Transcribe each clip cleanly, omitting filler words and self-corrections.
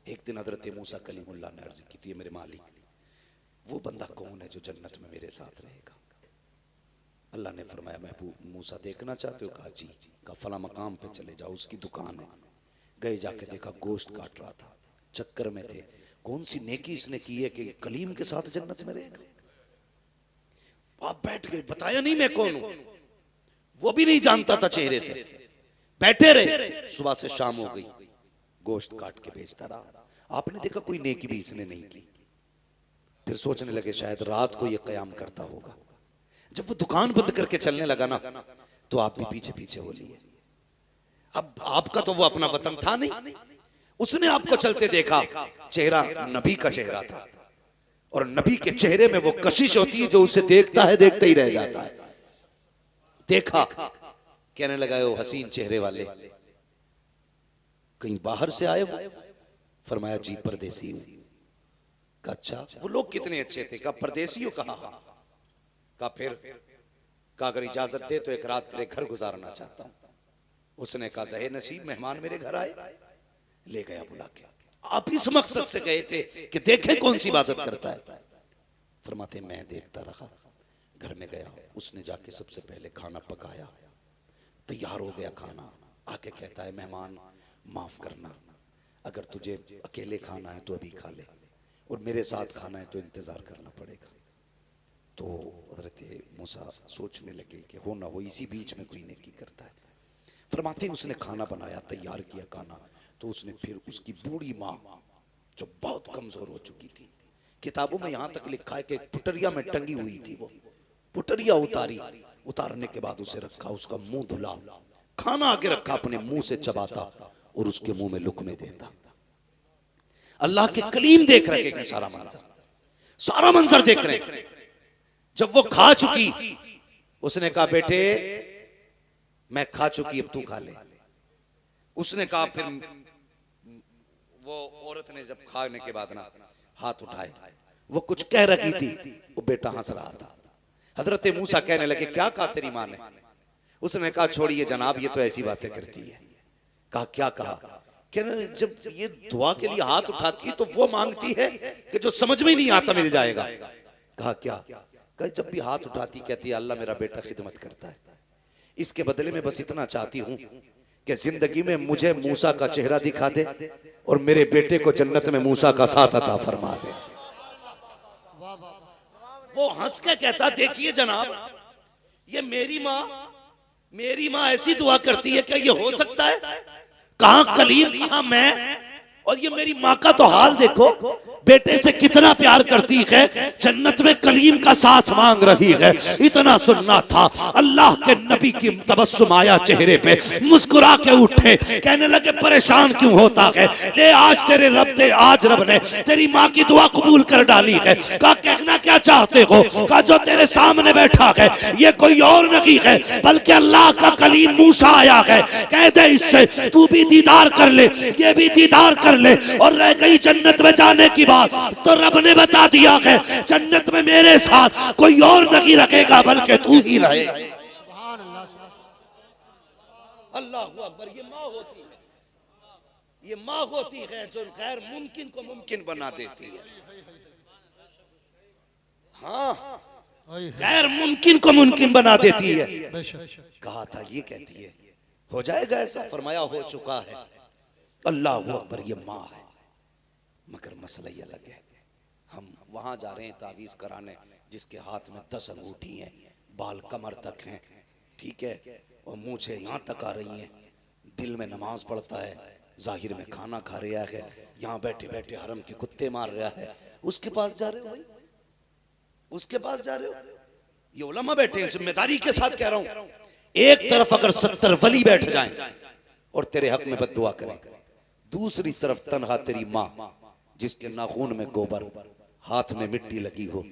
एक दिन हजरत मूसा कलीमुल्लाह ने अर्ज की थी, मेरे मालिक वो बंदा कौन है जो जन्नत में मेरे साथ रहेगा? अल्लाह ने फरमाया महबूब मूसा देखना चाहते हो? कहा जी। कहा फला मकाम पे चले जाओ, उसकी दुकान है। गए, जाके देखा गोश्त काट रहा था, चक्कर में थे कौन सी नेकी इसने की है कि कलीम के साथ जन्नत में रहेगा। आप बैठ गए, बताया नहीं मैं कौन हूं, वो भी नहीं जानता था चेहरे से। बैठे रहे, सुबह से शाम हो गई, गोश्त काट के बेचता रहा। आपने देखा कोई नेकी भी इसने नहीं की। फिर सोचने लगे शायद रात को ये कयाम करता होगा। जब वो दुकान बंद करके चलने लगा ना, तो आप भी पीछे पीछे हो लिए। अब आपका तो वो अपना वतन था नहीं, उसने आपको चलते देखा, चेहरा नबी का चेहरा था, और नबी के चेहरे में वो कशिश होती है जो उसे देखता है देखते ही रह जाता है। देखा, कहने लगा वो हसीन चेहरे वाले कहीं बाहर से आए हो? फरमाया जी परदेसी हूं। कहा अच्छा, वो लोग कितने अच्छे थे? कहा परदेसी हो? कहा हाँ। कहा फिर? कहा अगर इजाजत दे तो एक रात तेरे घर गुजारना चाहता हूं। उसने कहा ज़हे नसीब, मेहमान मेरे घर आए। ले गया बुला के। आप इस मकसद से गए थे कि देखे कौन सी इबादत करता है? फरमाते मैं देखता रहा। घर में गया, उसने जाके सबसे पहले खाना पकाया, तैयार हो गया खाना। आके कहता है मेहमान माफ करना, अगर तुझे अकेले खाना है तो अभी खा ले, और मेरे साथ खाना है तो इंतजार करना पड़ेगा। तो हजरत मूसा सोचने लगे कि हो ना हो इसी बीच में कोई नेकी करता है। फरमाते उसने खाना बनाया, तैयार किया खाना, तो उसने फिर उसकी बूढ़ी माँ जो बहुत कमजोर हो चुकी थी, किताबों में यहां तक लिखा है कि एक पुटरिया में टंगी हुई थी, वो पुटरिया उतारी, उतारने के बाद उसे रखा, उसका मुंह धुला, खाना आगे रखा, अपने मुंह से चबाता और उसके मुंह में लुकमे देता। अल्लाह के कलीम देख रहे हैं सारा मंजर, सारा मंजर देख रहे हैं। जब वो खा चुकी, उसने कहा बेटे मैं खा चुकी, अब तू खा ले। उसने कहा, फिर वो औरत ने जब खाने के बाद ना हाथ उठाए, वो कुछ कह रही थी, वो बेटा हंस रहा था। हजरत मूसा कहने लगे क्या कहा तेरी माँ ने? उसने कहा छोड़िए जनाब, ये तो ऐसी बातें करती है। कहा क्या कहा? कहने जब ये दुआ के लिए हाथ उठाती है तो वो मांगती है कि जो समझ में नहीं आता मिल जाएगा। कहा क्या? कहा जब भी हाथ उठाती कहती है अल्लाह मेरा बेटा खिदमत करता है, इसके बदले में बस इतना चाहती हूं कि जिंदगी में मुझे मूसा का चेहरा दिखा दे और मेरे बेटे को जन्नत में मूसा का साथ अता फरमा दे। वो हंस के कहता देखिए जनाब, ये मेरी माँ ऐसी दुआ करती है, क्या ये हो सकता है? कहां कलीम, कहां मैं, और ये मेरी माँ का तो हाल देखो, बेटे से कितना प्यार करती है, जन्नत में कलीम का साथ मांग रही है। इतना सुनना था, अल्लाह के नबी की तबस्सुम आया चेहरे पे, मुस्कुरा के उठे, कहने लगे परेशान क्यों होता है? ले आज तेरे आज रब ने तेरी माँ की दुआ कबूल कर डाली है। कहा कहना क्या चाहते हो? कहा जो तेरे सामने बैठा है ये कोई और नहीं है बल्कि अल्लाह का कलीम मूसा आया है। कह दे इससे तू भी दीदार कर ले, ये भी दीदार कर ले, और रह गई जन्नत में जाने की बात, तो रब ने बता दिया है जन्नत में मेरे साथ कोई और नहीं रखेगा बल्कि तू ही रहे। अल्लाह अकबर। ये माँ होती है, ये माँ होती है जो गैर मुमकिन को मुमकिन बना देती है। हाँ, गैर मुमकिन को मुमकिन बना देती है। कहा था ये कहती है हो जाएगा ऐसा, फरमाया हो चुका है। अल्लाह अकबर। ये माँ है, मगर मसला ये अलग है। हम वहां जा रहे हैं तावीज कराने, जिसके हाथ में 10 अंगूठी हैं, बाल कमर तक हैं, ठीक है, और मुंह से यहाँ तक आ रही हैं, दिल में नमाज पढ़ता है, जाहिर में खाना खा रहा है, यहाँ बैठे बैठे हरम के कुत्ते मार रहा है। उसके पास जा रहे हो भाई, उसके पास जा रहे हो? ये उलमा बैठे हैं, जिम्मेदारी के साथ कह रहा हूं। एक तरफ अगर 70 वली बैठ जाएं और तेरे हक में बद्दुआ करें, दूसरी तरफ तनहा तेरी माँ जिसके नाखून में गोबर, हाथ में मिट्टी लगी हो,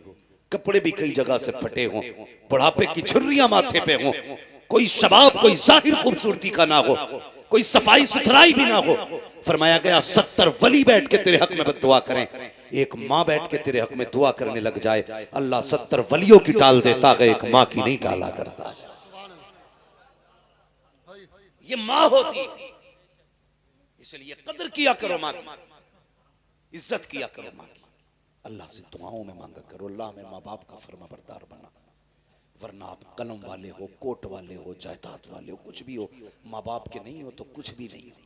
कपड़े भी कई जगह से फटे हों, बुढ़ापे की झुर्रियां माथे पे हों, कोई शबाब कोई जाहिर खूबसूरती का ना हो, कोई सफाई सुथराई भी ना हो। फरमाया गया 70 वली बैठ के तेरे हक में बद्दुआ करें, एक माँ बैठ के तेरे हक में दुआ करने लग जाए, अल्लाह 70 वलियों की टाल देता है, एक माँ की नहीं टाला करता। ये माँ होती है, इसलिए कदर किया करो माँ की। इज्जत किया करो माँ की, अल्लाह से दुआओं में मांगा करो, अल्लाह में माँ बाप का फर्माबरदार बना, वरना आप कलम वाले हो, कोट वाले हो, जायदाद वाले हो, कुछ भी हो, माँ बाप के नहीं हो तो कुछ भी नहीं हो,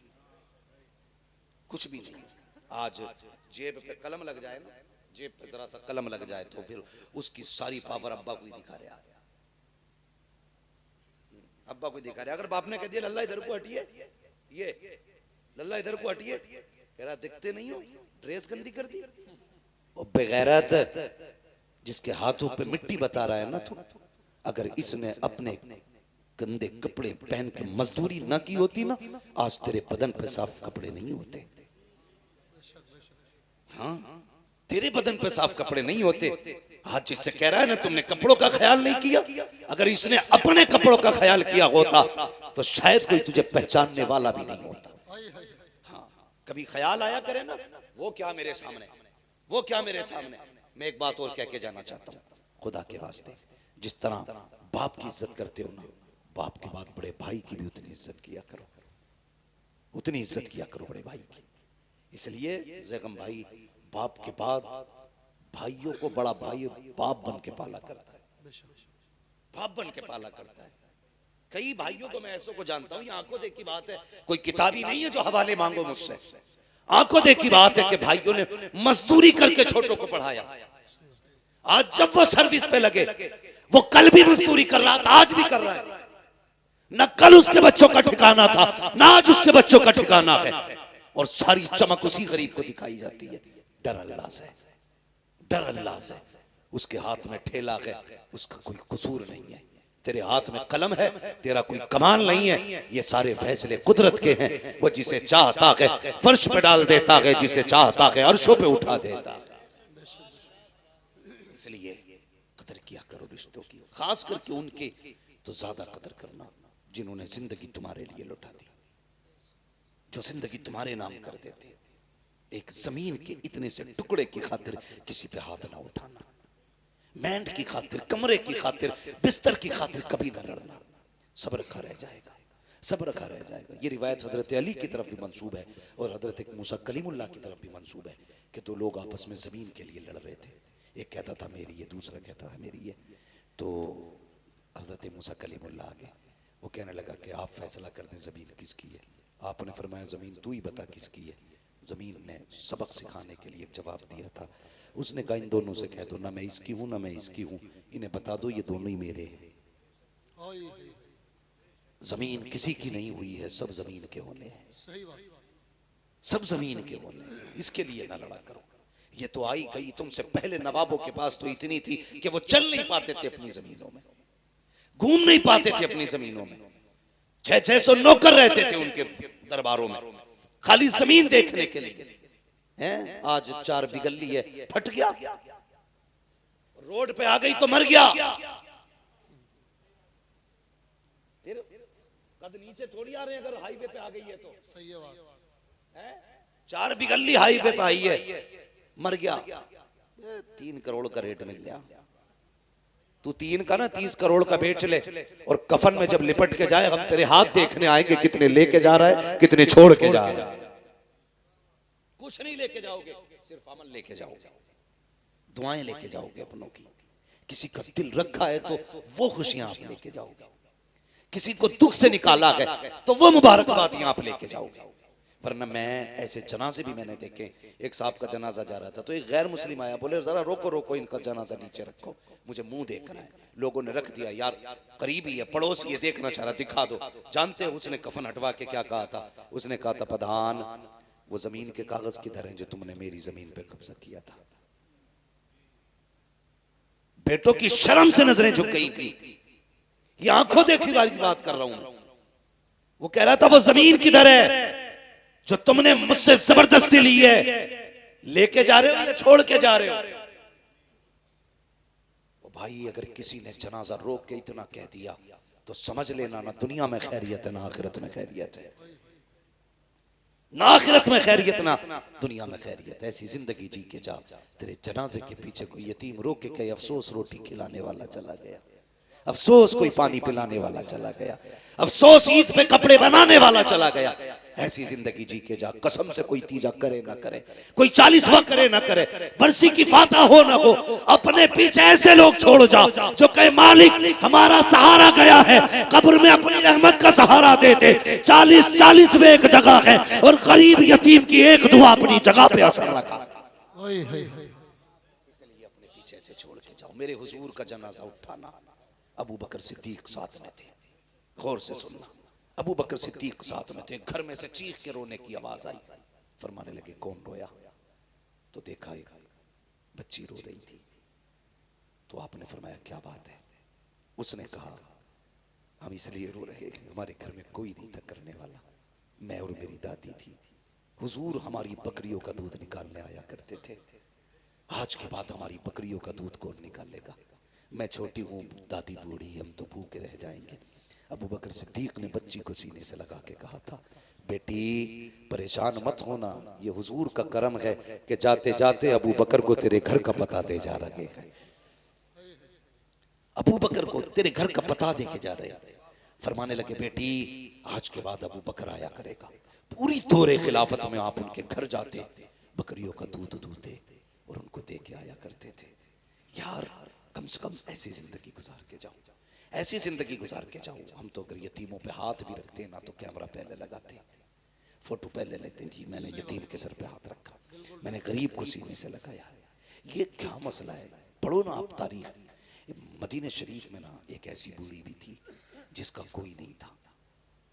कुछ भी नहीं। आज जेब पे कलम लग जाए ना, जेब पे जरा सा कलम लग जाए तो फिर उसकी सारी पावर अब्बा को ही दिखा रहे हैं, अब्बा को दिखा रहे। अगर बाप ने कह दिया लल्ला इधर को हटिए, ये लल्ला इधर को हटिए, कह रहा दिखते नहीं हो, ड्रेस गंदी कर दी। और बेगैरत जिसके हाथों पे मिट्टी बता रहा है ना, तो अगर इसने अपने गंदे कपड़े पहन के मजदूरी ना की होती ना, आज तेरे बदन पे साफ कपड़े नहीं होते। हाँ, तेरे बदन पे साफ कपड़े नहीं होते। आज जिससे कह रहा है ना तुमने कपड़ों का ख्याल नहीं किया, अगर इसने अपने कपड़ों का ख्याल किया होता तो शायद कोई तुझे पहचानने वाला भी नहीं होता। हाँ, कभी ख्याल आया करे ना, वो क्या मेरे सामने, वो क्या मेरे सामने। मैं एक बात और कह के जाना चाहता हूँ, खुदा के वास्ते, जिस तरह बाप की इज्जत करते हो ना, बाप के बाद बड़े भाई की भी उतनी इज्जत किया करो, उतनी इज्जत किया करो बड़े भाई की। इसलिए ज़ैगम भाई बाप के बाद भाइयों को बड़ा भाई बाप बन के पाला करता है, बाप बन के पाला करता है। कई भाइयों को मैं ऐसों को जानता हूं, ये आंखों देखी बात है, कोई किताबी नहीं है जो हवाले मांगो मुझसे, आंखों देखी बात है कि भाइयों ने मजदूरी करके छोटों को पढ़ाया। आज जब वो सर्विस पे लगे, वो कल भी मजदूरी कर रहा था, आज भी कर रहा है। न कल उसके बच्चों का ठिकाना था, न आज उसके बच्चों का ठिकाना है, और सारी चमक उसी गरीब को दिखाई जाती है। डर अल्लाह से, डर अल्लाह से। उसके हाथ में ठेला है, उसका कोई कसूर नहीं है। तेरे हाथ में कलम है, तेरा कोई कमाल नहीं है। ये सारे फैसले कुदरत के हैं। वो जिसे चाहता है फर्श पे डाल देता है, जिसे चाहता है अर्शों पे उठा देता है। इसलिए कदर किया करो रिश्तों की, खास करके उनकी तो ज्यादा कदर करना जिन्होंने जिंदगी तुम्हारे लिए लौटा दी, जो जिंदगी तुम्हारे नाम कर देते। एक जमीन के इतने से टुकड़े की खातिर किसी पे हाथ ना उठाना, मैंड की खातिर, कमरे की खातिर, बिस्तर की खातिर कभी ना लड़ना। सब्र का रह जाएगा, सब्र का रह जाएगा। ये रिवायत हजरत अली की तरफ भी मंसूब है और हजरत मूसा कलीमुल्लाह की तरफ भी मंसूब है कि दो लोग आपस में जमीन के लिए लड़ रहे थे। एक कहता था मेरी है, दूसरा कहता था मेरी है। तो हजरत मूसा कलीमुल्लाह आगे, वो कहने लगा कि आप फैसला कर दें जमीन किसकी है। आपने फरमाया जमीन तू ही बता किसकी है। जमीन ने सबक सिखाने के लिए जवाब दिया था। उसने कहा इन दोनों से कह दो, ना मैं इसकी हूं ना मैं इसकी हूं, इन्हें बता दो ये दोनों ही मेरे हैं। जमीन किसी की नहीं हुई है, सब जमीन के होने हैं, सब जमीन के होने हैं। इसके लिए ना लड़ा करो। ये तो आई गई, तुमसे पहले नवाबों के पास तो इतनी थी कि वो चल नहीं पाते थे अपनी जमीनों में, घूम नहीं पाते थे अपनी जमीनों में। 600 नौकर रहते थे उनके दरबारों में, खाली जमीन देखने के लिए। हैं? आज 4 बिगल्ली है, फट गया, रोड पे आ गई तो मर गया। फिर कद नीचे थोड़ी आ रहे हैं, अगर हाईवे पे आ गई है तो। सही है बात। 4 बिगल्ली हाईवे पे आई है, मर गया, 3 करोड़ का रेट मिल गया। तू 3 का ना 30 करोड़ का बेच ले, और कफन में जब लिपट के जाए हम तेरे हाथ देखने आएंगे, कितने लेके जा रहा है, कितने छोड़ के जा रहा है। कुछ नहीं लेके जाओगे, सिर्फ अमल लेके जाओगे, दुआएं लेके जाओगे अपनों की। किसी का दिल रखा है तो वो खुशियां आप लेके जाओगे, किसी को दुख से निकाला है तो वो मुबारकबादियां आप लेके जाओगे। वरना मैं ऐसे जनाजे भी मैंने देखे। एक साहब का जनाजा जा रहा था तो एक गैर मुस्लिम आया, बोले जरा रोको रोको, इनका जनाजा नीचे रखो, मुझे मुंह देखना है। लोगों ने रख दिया, यार करीबी है, पड़ोसी है, देखना चाह रहा, दिखा दो। जानते हो उसने कफन हटवा के क्या कहा था? उसने कहा था प्रधान वो जमीन के कागज किधर हैं जो तुमने मेरी जमीन पे कब्जा किया था। बेटों की शर्म से नजरें झुक गई थी। ये आंखों देखी वाली बात कर रहा हूं। वो कह रहा था वो जमीन किधर है जो तुमने मुझसे जबरदस्ती ली है, लेके जा रहे हो या छोड़ के जा रहे हो? ओ भाई, अगर किसी ने जनाजा रोक के इतना कह दिया तो समझ लेना ना दुनिया में खैरियत है ना आखिरत में खैरियत है। ना आखिरत में खैरियत ना दुनिया में खैरियत। ऐसी जिंदगी जी के जा, तेरे जनाजे के पीछे कोई यतीम रोक के कहे अफसोस रोटी खिलाने वाला चला गया, अफसोस कोई पानी पिलाने वाला चला गया, अफसोस ईद पे कपड़े बनाने वाला चला गया। ऐसी जिंदगी जी के जा, कसम से कोई तीजा करे ना करे, कोई 40वां करे ना करे, बरसी की फाता हो ना हो, अपने पीछे ऐसे लोग छोड़ जाओ जो कहे मालिक हमारा सहारा गया है, कब्र में अपनी रहमत का सहारा देते। 40 में एक जगह है और गरीब यतीम की एक दुआ अपनी जगह पे असर रखा। इसलिए अपने पीछे से छोड़ के जाओ। मेरे हुजूर का जनाजा उठाना, अबू बकर सिद्दीक साथ में थे, गौर से सुनना, अबू बकर सिद्दीक साथ में थे। घर में से चीख के रोने की आवाज आई, फरमाने लगे कौन रोया? तो देखा एक बच्ची रो रही थी। तो आपने फरमाया क्या बात है? उसने कहा हम इसलिए रो रहे हैं, हमारे घर में कोई नहीं था करने वाला, मैं और मेरी दादी थी। हुजूर हमारी बकरियों का दूध निकालने आया करते थे, आज के बाद हमारी बकरियों का दूध कौन निकालेगा? मैं छोटी हूँ, दादी बूढ़ी, हम तो भूखे रह जाएंगे। अबू बकर सिद्दीक ने बच्ची को सीने से लगा के कहा था, बेटी परेशान मत होना, ये हुजूर का करम है कि जाते जाते अबू बकर को तेरे घर का पता दे जा रहे हैं। अबू बकर को तेरे घर का पता दे के जा रहे हैं। फरमाने लगे बेटी आज के बाद अबू बकर आया करेगा, पूरी दौरे खिलाफत में आप उनके घर जाते, बकरियों का दूध दूते और उनको दे के आया करते थे। यार कम से कम ऐसी जिंदगी गुजार के जाओ, ऐसी जिंदगी गुजार के जाओ। हम तो अगर यतीमों पे हाथ भी रखते ना तो कैमरा पहले लगाते, फोटो पहले लेते थी। मैंने यतीम के सर पे हाथ रखा, मैंने गरीब को सीने से लगाया। ये क्या मसला है? पढ़ो ना आप तारीख। मदीने शरीफ में ना एक ऐसी बूढ़ी भी थी जिसका कोई नहीं था।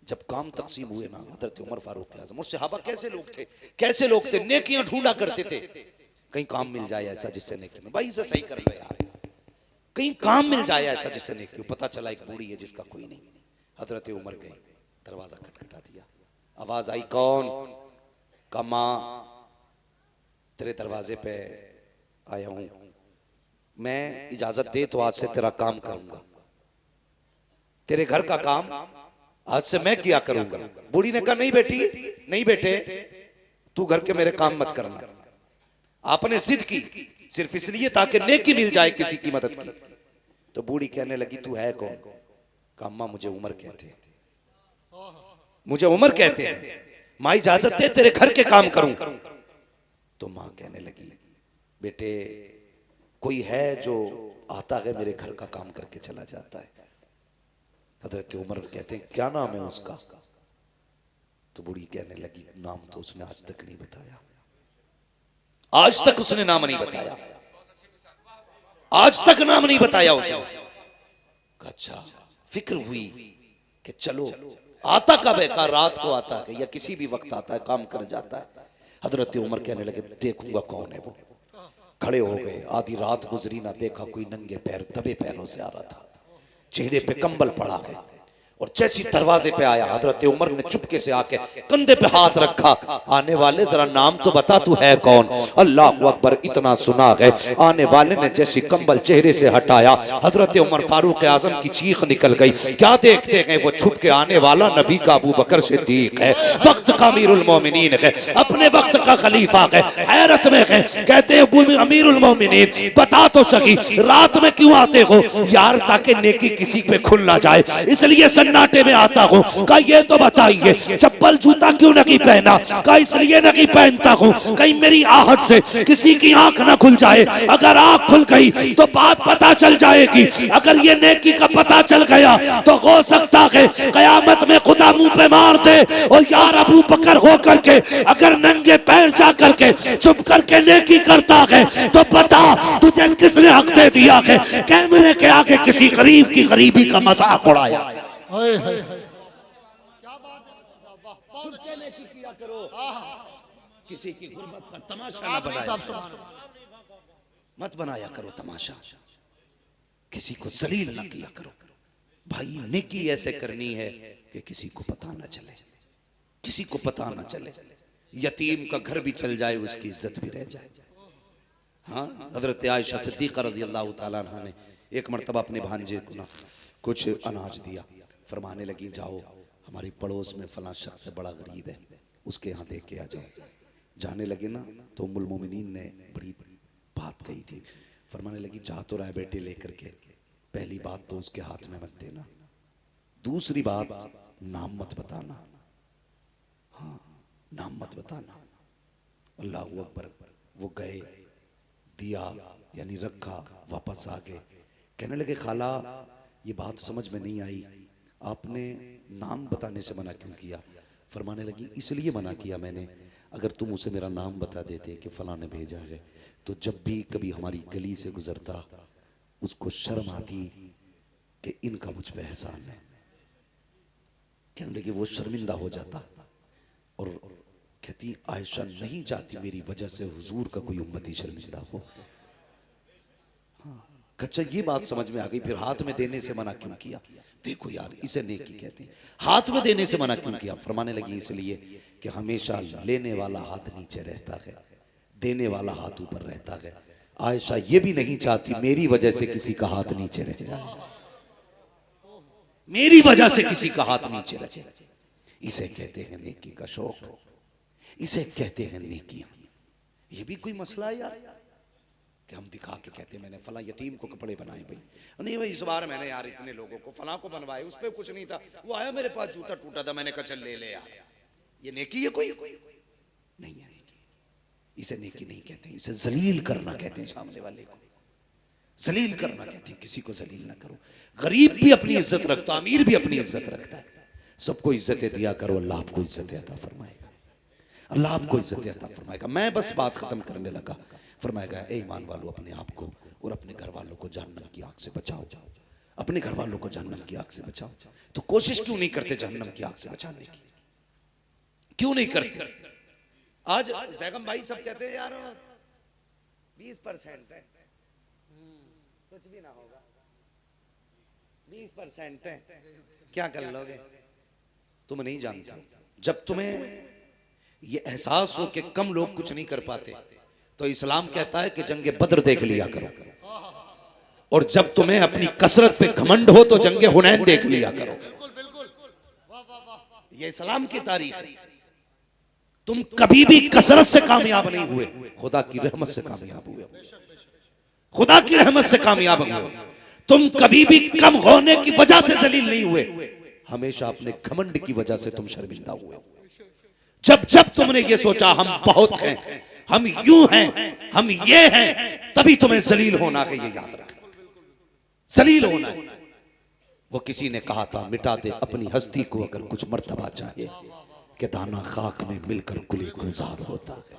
जब काम तकसीम हुए ना, हजरत उमर फारूक आजम और सहाबा कैसे लोग थे, कैसे लोग थे, नेकियां ढूंढा करते थे। कहीं काम मिल जाए ऐसा जिससे नेकी में, भाई इसे सही कर लो यार, कहीं काम मिल जाए ऐसा जिससे नेकी। पता चला एक बूढ़ी है जिसका कोई नहीं। हजरत उमर गए, दरवाजा खटखटा दिया, आवाज आई कौन? का मां तेरे दरवाजे पे आया हूं, मैं इजाजत दे तो आज से तेरा काम करूंगा, तेरे घर का काम आज से मैं किया करूंगा। बूढ़ी ने कहा नहीं बेटी, नहीं बेटे, तू घर के मेरे काम मत करना। आपने जिद की सिर्फ इसलिए ताकि नेकी मिल जाए किसी की मदद की। तो बूढ़ी कहने लगी तू है कौन? कहा अम्मा मुझे उमर कहते हैं, मुझे उमर कहते हैं, माँ इजाजत दे तेरे घर के काम करूं। तो माँ कहने लगी बेटे कोई है जो आता है मेरे घर का काम करके चला जाता है? हजरत उमर कहते हैं क्या नाम है उसका? तो बूढ़ी कहने लगी नाम तो उसने आज तक नहीं बताया, आज तक उसने नाम नहीं बताया, आज तक नाम नहीं बताया उसने। अच्छा फिक्र हुई कि चलो आता कब है? का रात को आता है या किसी भी वक्त आता है, काम कर जाता है। हजरत उमर कहने लगे देखूंगा कौन है वो। खड़े हो गए, आधी रात गुजरी ना, देखा कोई नंगे पैर दबे पैरों से आ रहा था, चेहरे पे कंबल पड़ा है और जैसी दरवाजे पे आया हजरत उमर ने चुपके से आके कंधे पे हाथ रखा, आने वाले जरा नाम तो बता तू है कौन? अल्लाह अकबर, इतना सुना है। आने वाले ने जैसी कंबल चेहरे से हटाया हजरत उमर फारूक आजम की चीख निकल गई। क्या देखते हैं वो छुप के आने वाला नबी का अबू बकर सिद्दीक है, वक्त का अमीरुल मोमिनीन है, अपने वक्त का खलीफा है। हैरत में है, कहते हैं अमीरुल मोमिनीन बता तो सकी रात में क्यों आते हो? यार ताकि नेकी किसी पे खुल ना जाए इसलिए सन्नाटे में आता हूँ। कहा ये तो बताइए चप्पल जूता क्यों नहीं पहना? कहा इसलिए नहीं पहनता हूँ कहीं मेरी आहट से किसी की आंख ना खुल जाए, अगर आंख खुल गई तो बात पता चल जाएगी, अगर ये नेकी का पता चल गया तो हो सकता है कयामत में खुदा मुंह पे मार दे। और यार अबू बकर हो करके अगर नंगे पैर जा करके चुप करके नेकी करता है तो बता तुझे किसने हक दे दिया है कैमरे के आगे किसी गरीब की गरीबी का मजाक उड़ाया? क्या बात है, किया करो, किसी की गुर्बत का तमाशा न बनाया, मत बनाया करो तमाशा, किसी को जलील न किया करो। भाई नेकी ऐसे करनी है कि किसी को पता न चले, किसी को पता न चले, यतीम का घर भी चल जाए उसकी इज्जत भी रह जाए। हाँ हजरत आयशा सिद्दीक़ा रज़ियल्लाहु ताला अन्हा ने एक मरतबा अपने भांजे को ना कुछ अनाज दिया, फरमाने लगी जाओ हमारी पड़ोस में फलां शख्स है बड़ा गरीब है, उसके यहाँ देख के आ जाओ। जाने लगे ना तो उम्मुल मोमिनीन ने बड़ी बात कही थी, फरमाने लगी जा तो रहा है बेटे लेकर के, पहली बात तो उसके हाथ में मत देना, दूसरी बात नाम मत बताना। हाँ, नाम मत बताना। अल्लाह अकबर। वो गए, दिया यानी रखा, वापस आ गए। कहने लगे खाला ये बात समझ में नहीं आई, आपने नाम बताने से मना क्यों किया? फरमाने लगी इसलिए मना किया मैंने, अगर तुम उसे मेरा नाम बता देते कि फलां ने भेजा है, तो जब भी कभी हमारी गली से गुजरता उसको शर्म आती कि इनका मुझ पे एहसान है। कहने लगे वो शर्मिंदा हो जाता। और कहती आयशा नहीं चाहती मेरी वजह से हुजूर का कोई उम्मती शर्मिंदा हो। हाँ, अच्छा ये बात समझ में आ गई। फिर हाथ में देने से मना क्यों किया? देखो यार इसे नेकी कहते हैं। हाथ में देने से मना क्यों किया? फरमाने लगी इसलिए कि हमेशा लेने वाला हाथ नीचे रहता है, देने वाला हाथ ऊपर रहता है। आयशा ये भी नहीं चाहती मेरी वजह से किसी का हाथ नीचे रह जाए, मेरी वजह से किसी का हाथ नीचे रखे। इसे कहते हैं नेकी का शौक, इसे कहते हैं नेकियां। ये भी कोई मसला है यार कि हम दिखा के कहते हैं मैंने फला यतीम को कपड़े बनाए भाई, नहीं भाई इस बार मैंने यार इतने लोगों को फला को बनवाए, उस पर कुछ नहीं था, वो आया मेरे पास जूता टूटा था, मैंने कहा चल ले ले यार। ये नेकी है? कोई नहीं है नेकी। इसे नेकी नहीं कहते, इसे जलील करना कहते हैं। सामने वाले को जलील करना कहते हैं। किसी को जलील ना करो। गरीब भी अपनी इज्जत रखता, अमीर भी अपनी इज्जत रखता है। सबको इज्जतें दिया करो, अल्लाह आपको इज्जतें अता फरमाएगा, अल्लाह आपको इज्जतें अता फरमाएगा। मैं बस बात खत्म करने लगा। फरमाएगा ए ईमान वालों अपने आप को और अपने घर वालों को जहन्नम की आग से बचाओ, अपने घर वालों को जहन्नम की आग से बचाओ। तो कोशिश क्यों नहीं करते जहन्नम की आग से बचाने की? क्यों नहीं करते? आज जैगम भाई सब कहते हैं यार 20% है, कुछ भी ना होगा, 20% है, क्या कर लोगे? तुम नहीं जानते। जब तुम्हें ये एहसास हो कि कम लोग कुछ नहीं कर पाते, तो इस्लाम कहता है कि जंगे बद्र देख लिया करो। और जब तुम्हें अपनी कसरत पे घमंड हो तो जंगे हुनैन देख लिया करो। ये इस्लाम की तारीख है। तुम कभी भी कसरत से कामयाब नहीं हुए, खुदा की रहमत से कामयाब हुए, खुदा की रहमत से कामयाब हुए। तुम कभी भी कम होने की वजह से जलील नहीं हुए, हमेशा अपने घमंड की वजह से तुम शर्मिंदा हुए। जब जब तुमने ये सोचा हम बहुत हैं, हम यूं हैं, हम ये हैं, तभी तुम्हें जलील होना है। ये याद रखना, जलील होना है। वो किसी ने कहा था मिटा दे अपनी हस्ती को अगर कुछ मर्तबा चाहे, कि दाना खाक में मिलकर गुले गुलजार होता है।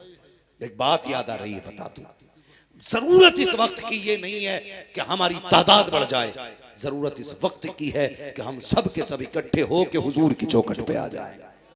एक बात याद आ रही है, बता दूं, जरूरत इस वक्त की ये नहीं है कि हमारी तादाद बढ़ जाए, जरूरत इस वक्त की है कि हम सब के सब इकट्ठे हो के हुजूर की चौखट पे आ जाए।